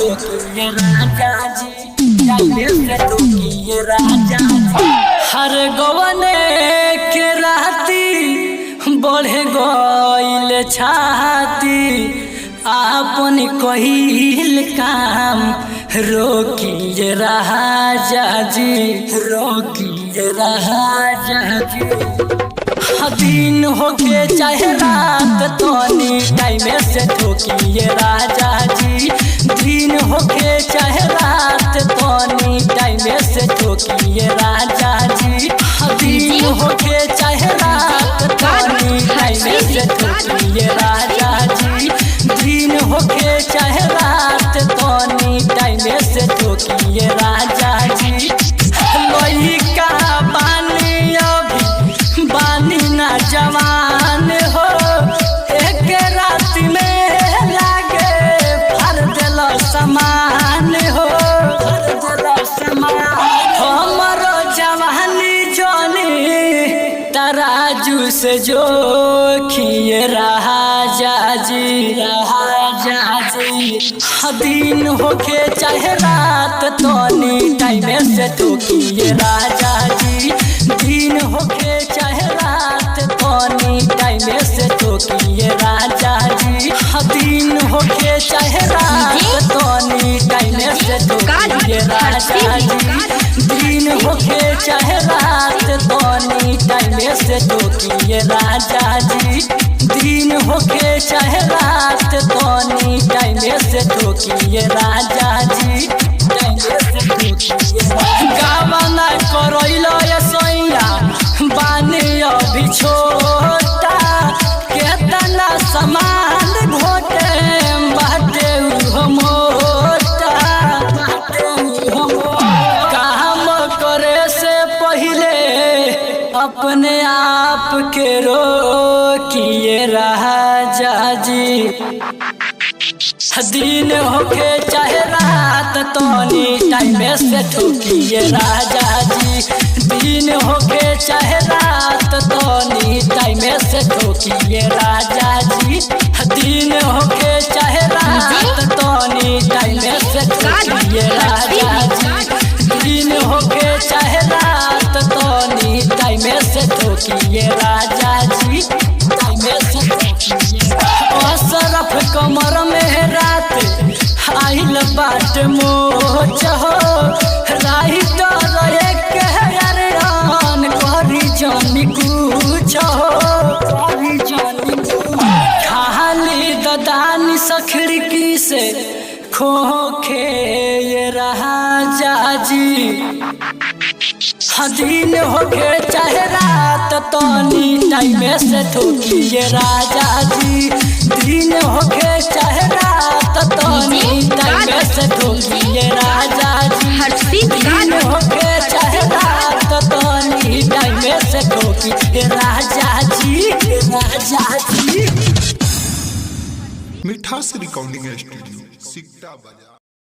ठोकिए राजा जी, टाइम से ठोकिए राजा जी। हर गवने के राती बढ़े गइल छाती, आपन कहिल काम रोकिए राजा जी, रोकिए राजा जी। दिन होके चाहे रात तोनी टाइम से ठोकिए राजा जी, दिन होके चाहे रात तोनी टाइम से ठोकिए राजा जी, दिन होके चाहे रात तोनी टाइम से ठोकिए राजा जी, दिन होके चाहे रात तोनी टाइम से ठोकिए राजा जी। लइका बानी अभी बानी ना जवान हो, एक रात में लागे भर दिल समान हो, भर दिल समान। हमरो जवानी जोनी तराजू से जो खिए राजा जी, राजा जी। दिन होके चाहे रात तोनी टाइम से ठोकिए राजा जी, दिन होके चाहे रात तोनी टाइम से ठोकिए राजा जी, दिन होके चाहे रात तोनी टाइम से ठोकिए राजा जी, दिन होके चाहे रात तोनी टाइम से ठोकिए राजा जी, दिन होके चाहे रात तोनी टाइम से ठोकिए राजा जी, टाइम से ठोकिए। गावना करैलो ये सैया बानी अभी छोटा, केतना समान घोटे बाटे उहो मोटा, काम करे से पहले अपने आप के रोकिए राजा जी। दिन होके चाहे रात तोनी टाइम से ठोकिए राजा जी, दिन होके चाहे रात तोनी टाइम से ठोकिए राजा जी, दिन होके चाहे रात तोनी टाइम से ठोकिए राजा जी, दिन होके चाहे रात तोनी टाइम से ठोकिए राजा जी, टाइम से ठोकिए। असरफ कमर में रात आइल बाट मोच हो, राही तो एक हरियान करी जानी कुछ हो, करी जानी खाली ददानी सखिड़की से खोखे ये राजा जी। दिन होके चाहे रात तोनी टाइम से ठोकिए राजा जी, दिन होके चाहे रात तोनी टाइम से ठोकिए राजा जी, दिन होके चाहे रात तोनी टाइम से ठोकिए राजा जी, राजा जी। मिठास रिकॉर्डिंग स्टूडियो सिकटा बाजार।